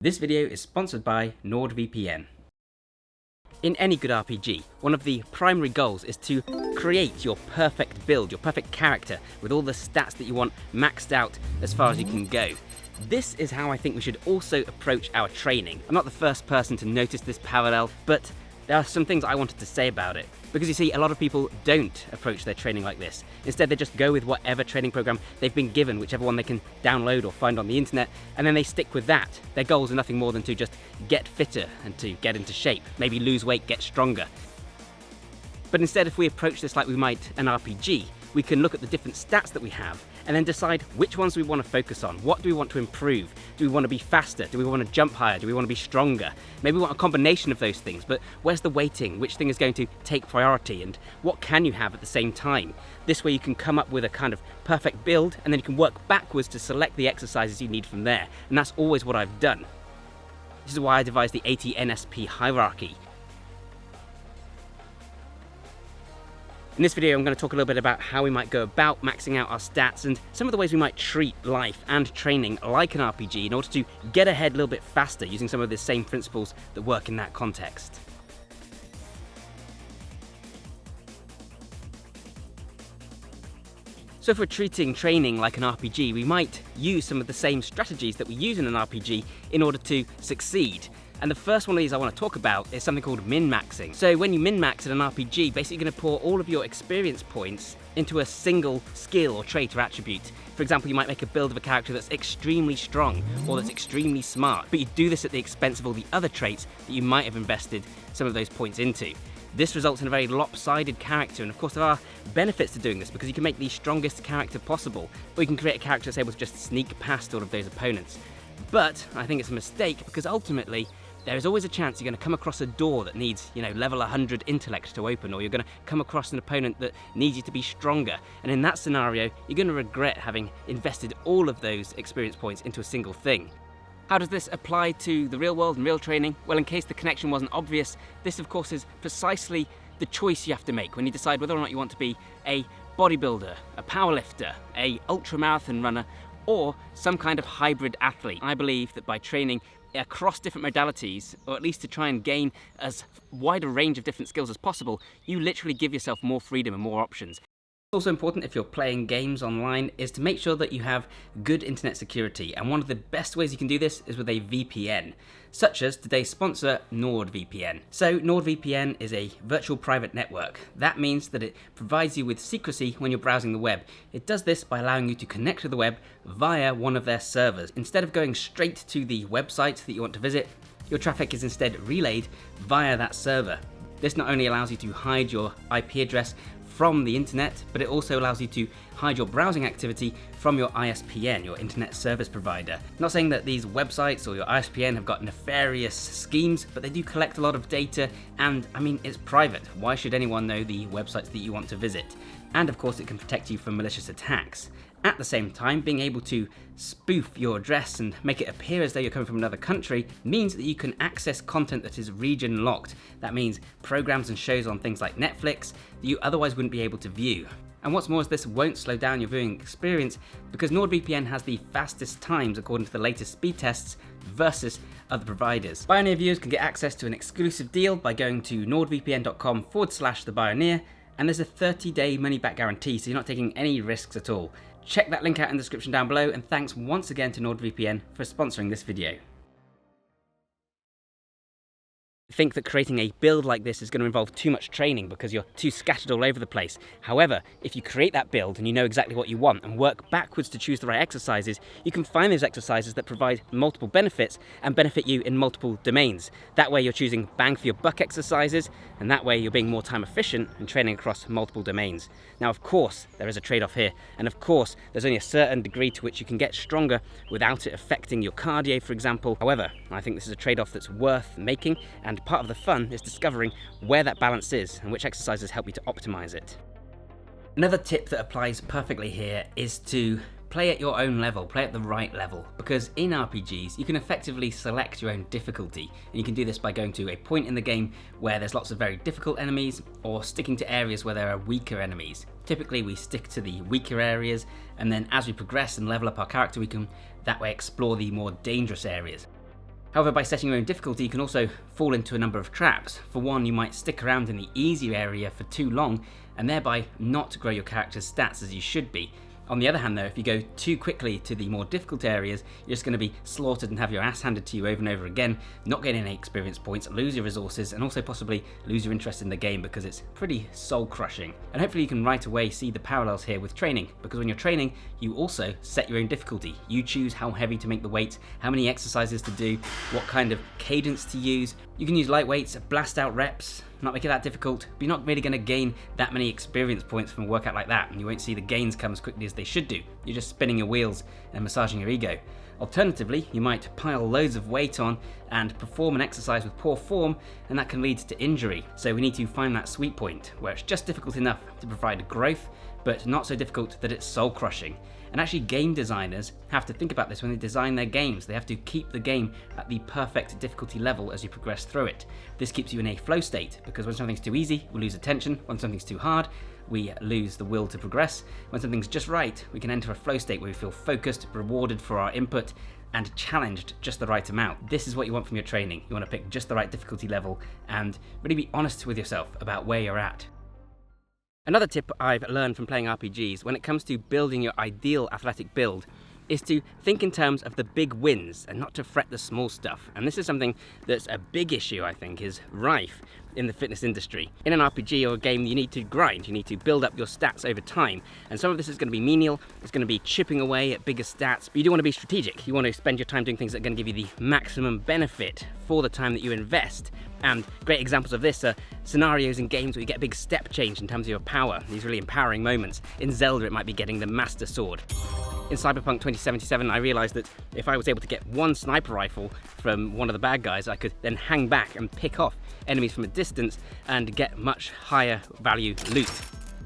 This video is sponsored by NordVPN. In any good RPG, one of the primary goals is to create your perfect build, your perfect character, with all the stats that you want maxed out as far as you can go. This is how I think we should also approach our training. I'm not the first person to notice this parallel, but there are some things I wanted to say about it. Because you see, a lot of people don't approach their training like this. Instead, they just go with whatever training program they've been given, whichever one they can download or find on the internet, and then they stick with that. Their goals are nothing more than to just get fitter and to get into shape, maybe lose weight, get stronger. But instead, if we approach this like we might an RPG, we can look at the different stats that we have and then decide which ones we want to focus on. What do we want to improve? Do we want to be faster? Do we want to jump higher? Do we want to be stronger? Maybe we want a combination of those things, but where's the weighting? Which thing is going to take priority, and what can you have at the same time? This way you can come up with a kind of perfect build, and then you can work backwards to select the exercises you need from there. And that's always what I've done. This is why I devised the AT-NSP hierarchy. In this video, I'm going to talk a little bit about how we might go about maxing out our stats and some of the ways we might treat life and training like an RPG in order to get ahead a little bit faster using some of the same principles that work in that context. So if we're treating training like an RPG, we might use some of the same strategies that we use in an RPG in order to succeed. And the first one of these I want to talk about is something called MinMaxing. So when you min-max at an RPG, basically you're going to pour all of your experience points into a single skill or trait or attribute. For example, you might make a build of a character that's extremely strong or that's extremely smart, but you do this at the expense of all the other traits that you might have invested some of those points into. This results in a very lopsided character, and of course there are benefits to doing this because you can make the strongest character possible, or you can create a character that's able to just sneak past all of those opponents. But I think it's a mistake because ultimately there is always a chance you're going to come across a door that needs, level 100 intellect to open, or you're going to come across an opponent that needs you to be stronger. And in that scenario, you're going to regret having invested all of those experience points into a single thing. How does this apply to the real world and real training? Well, in case the connection wasn't obvious, this of course is precisely the choice you have to make when you decide whether or not you want to be a bodybuilder, a powerlifter, a ultramarathon runner, or some kind of hybrid athlete. I believe that by training across different modalities, or at least to try and gain as wide a range of different skills as possible, you literally give yourself more freedom and more options. Also important if you're playing games online is to make sure that you have good internet security, and one of the best ways you can do this is with a VPN, such as today's sponsor NordVPN. So NordVPN is a virtual private network. That means that it provides you with secrecy when you're browsing the web. It does this by allowing you to connect to the web via one of their servers. Instead of going straight to the website that you want to visit, your traffic is instead relayed via that server. This not only allows you to hide your IP address from the internet, but it also allows you to hide your browsing activity from your ISPN, your internet service provider. Not saying that these websites or your ISPN have got nefarious schemes, but they do collect a lot of data, and it's private. Why should anyone know the websites that you want to visit? And of course it can protect you from malicious attacks. At the same time, being able to spoof your address and make it appear as though you're coming from another country means that you can access content that is region locked. That means programs and shows on things like Netflix that you otherwise wouldn't be able to view. And what's more is this won't slow down your viewing experience because NordVPN has the fastest times according to the latest speed tests versus other providers. Bioneer viewers can get access to an exclusive deal by going to nordvpn.com/thebioneer, and there's a 30-day money-back guarantee, so you're not taking any risks at all. Check that link out in the description down below, and thanks once again to NordVPN for sponsoring this video. Think that creating a build like this is going to involve too much training because you're too scattered all over the place. However, if you create that build and you know exactly what you want and work backwards to choose the right exercises, you can find those exercises that provide multiple benefits and benefit you in multiple domains. That way you're choosing bang for your buck exercises, and that way you're being more time efficient and training across multiple domains. Now of course there is a trade-off here, and of course there's only a certain degree to which you can get stronger without it affecting your cardio, for example. However, I think this is a trade-off that's worth making, and part of the fun is discovering where that balance is and which exercises help you to optimize it. Another tip that applies perfectly here is to play at your own level, play at the right level, because in RPGs you can effectively select your own difficulty, and you can do this by going to a point in the game where there's lots of very difficult enemies, or sticking to areas where there are weaker enemies. Typically we stick to the weaker areas, and then as we progress and level up our character we can that way explore the more dangerous areas. However, by setting your own difficulty, you can also fall into a number of traps. For one, you might stick around in the easy area for too long and thereby not grow your character's stats as you should be. On the other hand though, if you go too quickly to the more difficult areas, you're just going to be slaughtered and have your ass handed to you over and over again, not getting any experience points, lose your resources, and also possibly lose your interest in the game because it's pretty soul crushing. And hopefully you can right away see the parallels here with training, because when you're training, you also set your own difficulty. You choose how heavy to make the weights, how many exercises to do, what kind of cadence to use. You can use light weights, blast out reps, not make it that difficult, but you're not really going to gain that many experience points from a workout like that, and you won't see the gains come as quickly as they should do. You're just spinning your wheels and massaging your ego. Alternatively, you might pile loads of weight on and perform an exercise with poor form, and that can lead to injury. So we need to find that sweet point where it's just difficult enough to provide growth, but not so difficult that it's soul crushing. And actually game designers have to think about this when they design their games. They have to keep the game at the perfect difficulty level as you progress through it. This keeps you in a flow state, because when something's too easy, we lose attention. When something's too hard, we lose the will to progress. When something's just right, we can enter a flow state where we feel focused, rewarded for our input, and challenged just the right amount. This is what you want from your training. You want to pick just the right difficulty level and really be honest with yourself about where you're at. Another tip I've learned from playing RPGs when it comes to building your ideal athletic build is to think in terms of the big wins and not to fret the small stuff. And this is something that's a big issue, I think, is rife in the fitness industry. In an RPG or a game, you need to grind, you need to build up your stats over time. And some of this is going to be menial, it's going to be chipping away at bigger stats, but you do want to be strategic. You want to spend your time doing things that are going to give you the maximum benefit for the time that you invest. And great examples of this are scenarios in games where you get a big step change in terms of your power, these really empowering moments. In Zelda, it might be getting the Master Sword. In Cyberpunk 2077, I realized that if I was able to get one sniper rifle from one of the bad guys, I could then hang back and pick off enemies from a distance and get much higher value loot.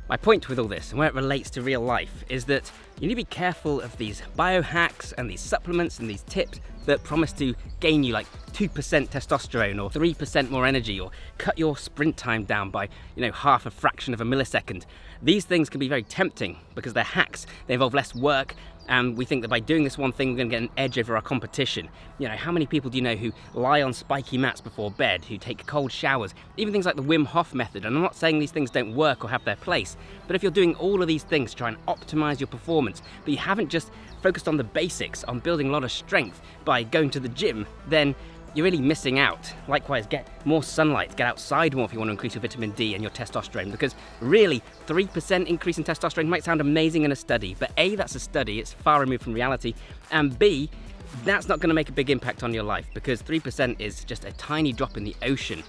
My point with all this, and where it relates to real life, is that you need to be careful of these biohacks and these supplements and these tips that promise to gain you like 2% testosterone or 3% more energy or cut your sprint time down by, half a fraction of a millisecond. These things can be very tempting because they're hacks, they involve less work, and we think that by doing this one thing we're going to get an edge over our competition. How many people do you know who lie on spiky mats before bed, who take cold showers, even things like the Wim Hof method? And I'm not saying these things don't work or have their place, but if you're doing all of these things to try and optimize your performance, but you haven't just focused on the basics, on building a lot of strength by going to the gym, then you're really missing out. Likewise, get more sunlight, get outside more if you want to increase your vitamin D and your testosterone, because really 3% increase in testosterone might sound amazing in a study, but A, that's a study, it's far removed from reality, and B, that's not going to make a big impact on your life, because 3% is just a tiny drop in the ocean.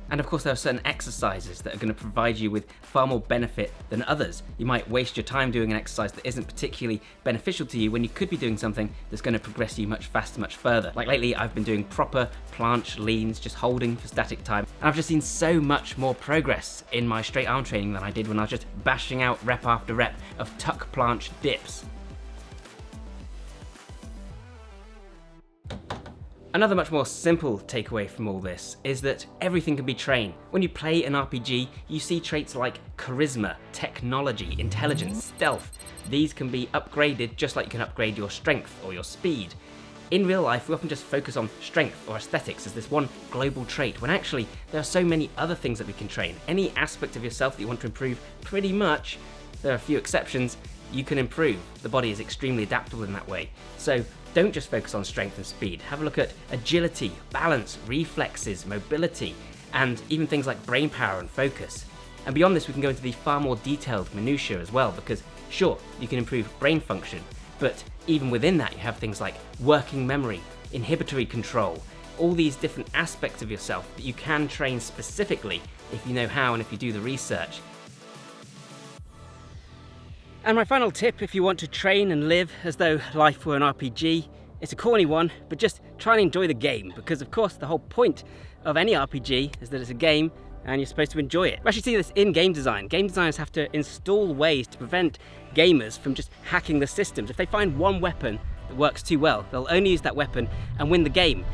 And of course there are certain exercises that are going to provide you with far more benefit than others. You might waste your time doing an exercise that isn't particularly beneficial to you when you could be doing something that's going to progress you much faster, much further. Like lately I've been doing proper planche leans, just holding for static time, and I've just seen so much more progress in my straight arm training than I did when I was just bashing out rep after rep of tuck planche dips. Another much more simple takeaway from all this is that everything can be trained. When you play an RPG, you see traits like charisma, technology, intelligence, stealth. These can be upgraded just like you can upgrade your strength or your speed. In real life, we often just focus on strength or aesthetics as this one global trait, when actually there are so many other things that we can train. Any aspect of yourself that you want to improve, pretty much, there are a few exceptions, you can improve. The body is extremely adaptable in that way. So don't just focus on strength and speed. Have a look at agility, balance, reflexes, mobility, and even things like brain power and focus. And beyond this, we can go into the far more detailed minutiae as well, because sure, you can improve brain function, but even within that, you have things like working memory, inhibitory control, all these different aspects of yourself that you can train specifically if you know how and if you do the research. And my final tip, if you want to train and live as though life were an RPG, it's a corny one, but just try and enjoy the game, because of course the whole point of any RPG is that it's a game and you're supposed to enjoy it. We actually see this in game design. Game designers have to install ways to prevent gamers from just hacking the systems. If they find one weapon that works too well, they'll only use that weapon and win the game.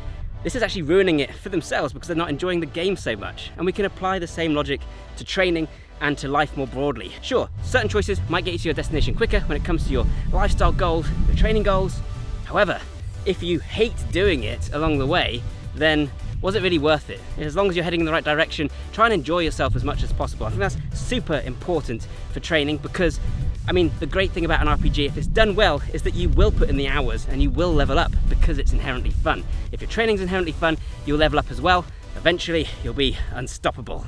This is actually ruining it for themselves because they're not enjoying the game so much. And we can apply the same logic to training and to life more broadly. Sure, certain choices might get you to your destination quicker when it comes to your lifestyle goals, your training goals. However, if you hate doing it along the way, then was it really worth it? As long as you're heading in the right direction, try and enjoy yourself as much as possible. I think that's super important for training because, I mean, the great thing about an RPG, if it's done well, is that you will put in the hours and you will level up because it's inherently fun. If your training's inherently fun, you'll level up as well. Eventually, you'll be unstoppable.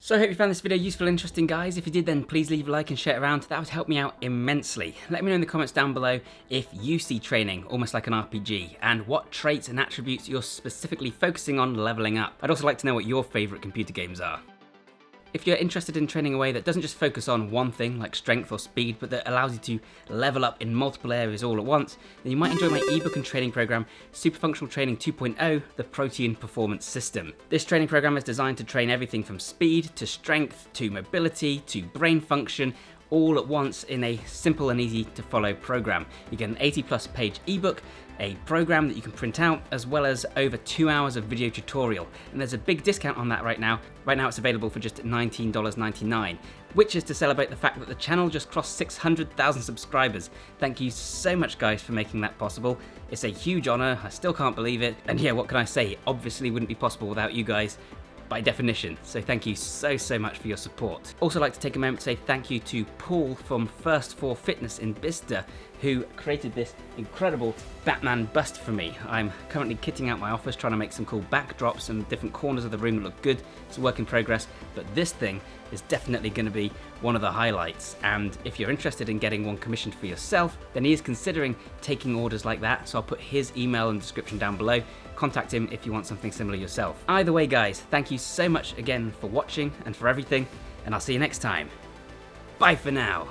So I hope you found this video useful and interesting, guys. If you did, then please leave a like and share it around. That would help me out immensely. Let me know in the comments down below if you see training almost like an RPG and what traits and attributes you're specifically focusing on leveling up. I'd also like to know what your favourite computer games are. If you're interested in training a way that doesn't just focus on one thing like strength or speed, but that allows you to level up in multiple areas all at once, then you might enjoy my ebook and training program, Super Functional Training 2.0, the Protein Performance System. This training program is designed to train everything from speed to strength to mobility to brain function, all at once in a simple and easy to follow program. You get an 80+ page ebook, a program that you can print out, as well as over 2 hours of video tutorial. And there's a big discount on that right now. Right now it's available for just $19.99, which is to celebrate the fact that the channel just crossed 600,000 subscribers. Thank you so much, guys, for making that possible. It's a huge honor, I still can't believe it. And yeah, what can I say? It obviously wouldn't be possible without you guys, by definition, so thank you so much for your support. Also like to take a moment to say thank you to Paul from First 4 Fitness in Bicester, who created this incredible Batman bust for me. I'm currently kitting out my office, trying to make some cool backdrops and different corners of the room that look good. It's a work in progress, but this thing is definitely going to be one of the highlights. And if you're interested in getting one commissioned for yourself, then he is considering taking orders like that, so I'll put his email in the description down below. Contact him if you want something similar yourself. Either way, guys, thank you so much again for watching and for everything, and I'll see you next time. Bye for now.